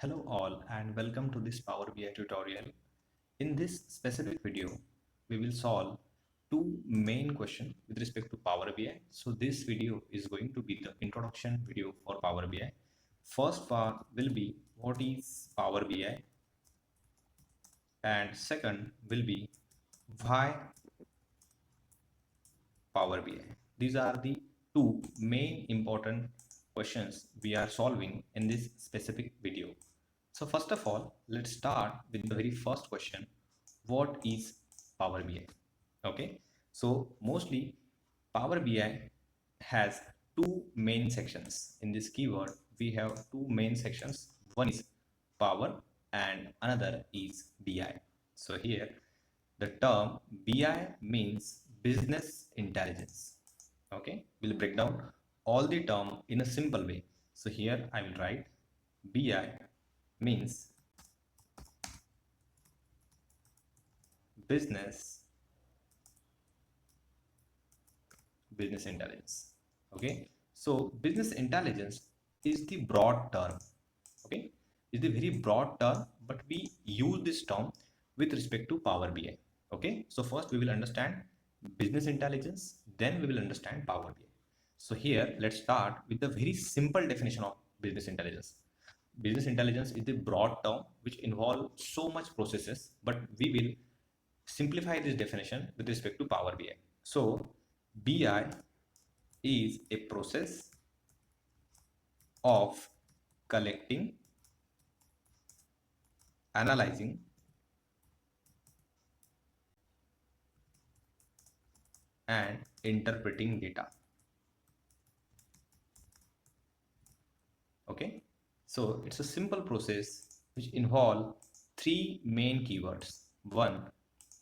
Hello all and welcome to this Power BI tutorial. In this specific video, we will solve two main questions with respect to Power BI. So this video is going to be the introduction video for Power BI. First part will be what is Power BI and second will be why Power BI. These are the two main important questions we are solving in this specific video. So first of all, let's start with the very first question. What is Power BI? Okay, so mostly Power BI has two main sections. In this keyword, we have two main sections. One is Power and another is BI. So here the term BI means business intelligence. Okay, we'll break down all the term in a simple way. So here I will write BI means business intelligence. Okay, so business intelligence is the broad term. Okay, is the very broad term, but we use this term with respect to Power BI. Okay, so first we will understand business intelligence, then we will understand Power BI. So here let's start with the very simple definition of business intelligence. Business intelligence is the broad term which involves so much processes, but we will simplify this definition with respect to Power BI. So BI is a process of collecting, analyzing, and interpreting data. Okay, so it's a simple process which involve three main keywords. One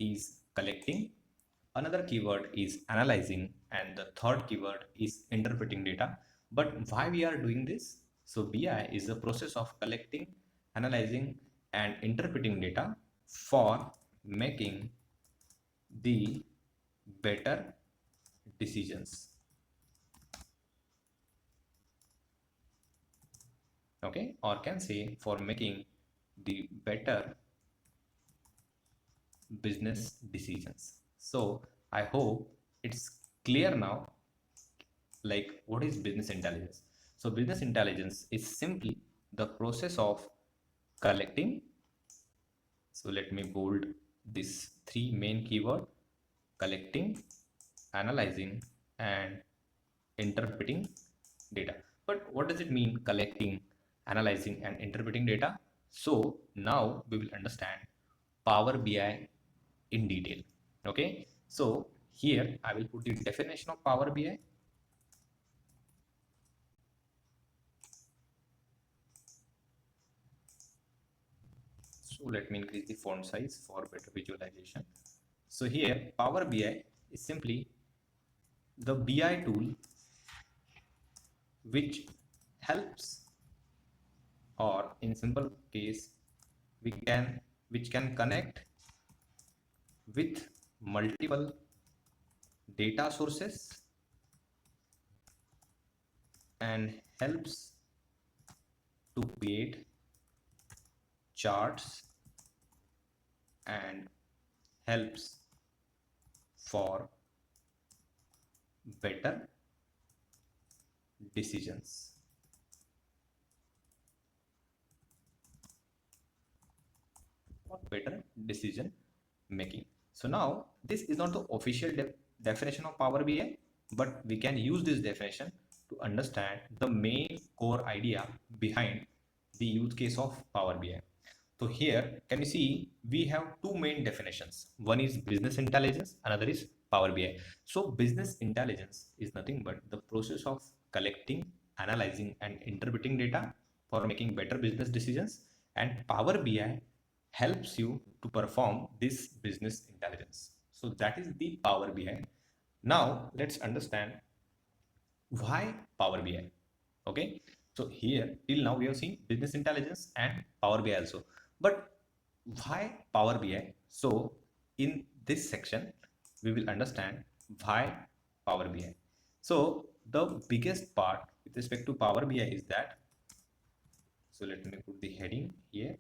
is collecting, another keyword is analyzing, and the third keyword is interpreting data. But why we are doing this? So BI is the process of collecting, analyzing, and interpreting data for making the better decisions. Okay, or can say for making the better business decisions. So I hope it's clear now, like what is business intelligence. So business intelligence is simply the process of collecting. So let me bold this three main keyword: collecting, analyzing, and interpreting data. But what does it mean, collecting, analyzing, and interpreting data? So now we will understand Power BI in detail. Okay, so here I will put the definition of Power BI. So let me increase the font size for better visualization. So here Power BI is simply the BI tool which helps, or in simple case we can which can connect with multiple data sources and helps to create charts and helps for better decisions. For better decision making. So now this is not the official definition of Power BI, but we can use this definition to understand the main core idea behind the use case of Power BI. So here can you see we have two main definitions. One is business intelligence, another is Power BI. So business intelligence is nothing but the process of collecting, analyzing, and interpreting data for making better business decisions, and Power BI helps you to perform this business intelligence. So that is the Power BI. Now let's understand why Power BI. Okay, so here till now we have seen business intelligence and Power BI also, but why Power BI? So in this section we will understand why Power BI. So the biggest part with respect to Power BI is that, So let me put the heading here.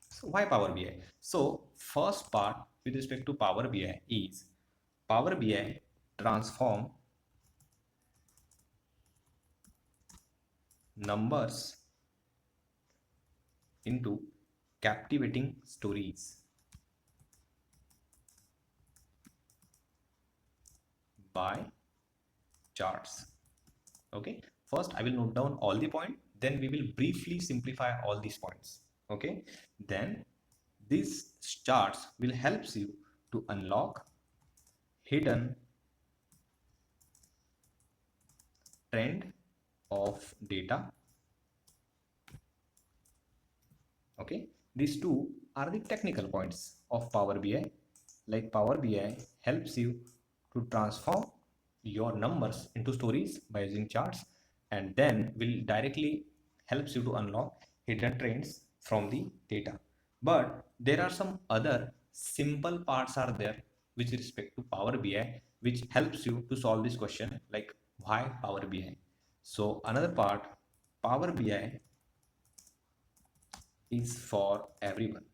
So why Power BI? So first part with respect to Power BI is Power BI transform numbers into captivating stories by charts. Okay, first I will note down all the point, then we will briefly simplify all these points. Okay, then these charts will help you to unlock hidden trend of data. Okay, these two are the technical points of Power BI. Like Power BI helps you to transform your numbers into stories by using charts, and then will directly helps you to unlock hidden trends from the data. But there are some other simple parts are there with respect to Power BI which helps you to solve this question, like why Power BI. So another part, Power BI is for everyone.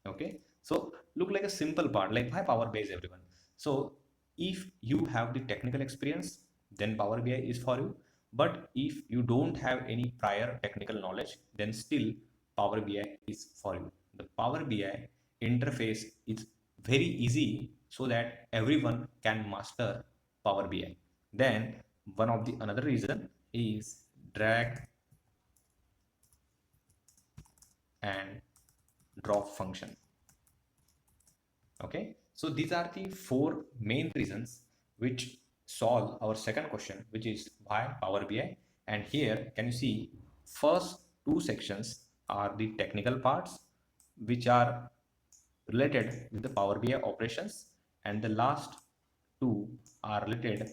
Okay, so look like a simple part, like why Power BI is everyone. So if you have the technical experience, then Power BI is for you. But if you don't have any prior technical knowledge, then still Power BI is for you. The Power BI interface is very easy, so that everyone can master Power BI. Then one of the another reason is drag and drop function. Okay, so these are the four main reasons which solve our second question, which is why Power BI. And here can you see first two sections are the technical parts which are related with the Power BI operations, and the last two are related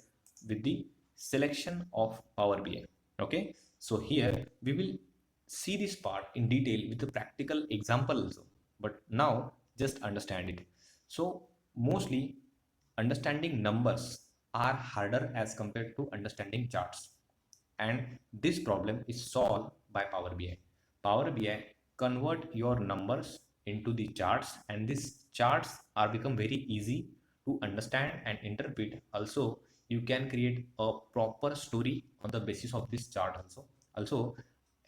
with the selection of Power BI. Okay, so here we will see this part in detail with the practical example also, but now just understand it. So mostly understanding numbers are harder as compared to understanding charts, and this problem is solved by Power BI. Power BI convert your numbers into the charts, and these charts are become very easy to understand and interpret. Also, you can create a proper story on the basis of this chart also. Also,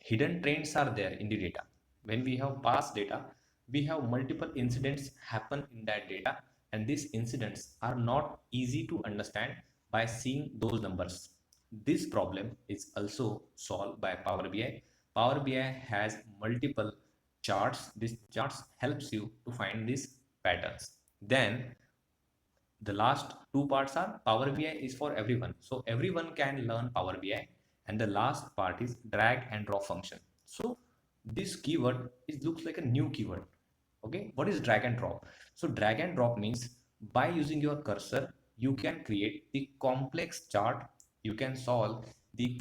hidden trends are there in the data. When we have past data, we have multiple incidents happen in that data, and these incidents are not easy to understand by seeing those numbers. This problem is also solved by Power BI. Power BI has multiple charts. These charts helps you to find these patterns. Then the last two parts are Power BI is for everyone. So everyone can learn Power BI. And the last part is drag and drop function. So this keyword is looks like a new keyword. Okay, what is drag and drop? So drag and drop means by using your cursor, you can create the complex chart. You can solve the